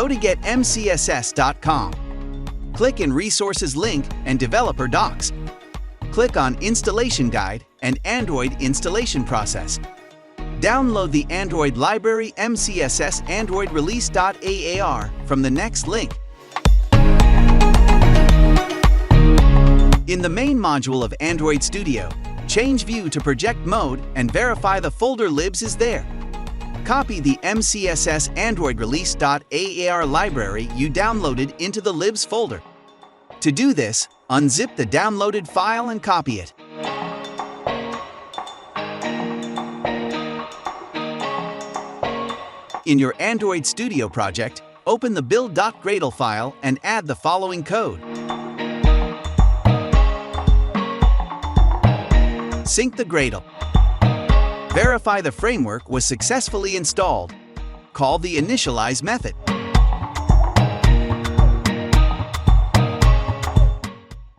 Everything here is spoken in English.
go to getmcss.com. Click in Resources link and Developer Docs. Click on Installation Guide and Android Installation Process. Download the Android library MCSS Android Release.aar from the next link. In the main module of Android Studio, change view to project mode and verify the folder libs is there. Copy the MCSS Android Release.aar library you downloaded into the libs folder. To do this, unzip the downloaded file and copy it. In your Android Studio project, open the build.gradle file and add the following code. Sync the Gradle. Verify the framework was successfully installed. Call the initialize method.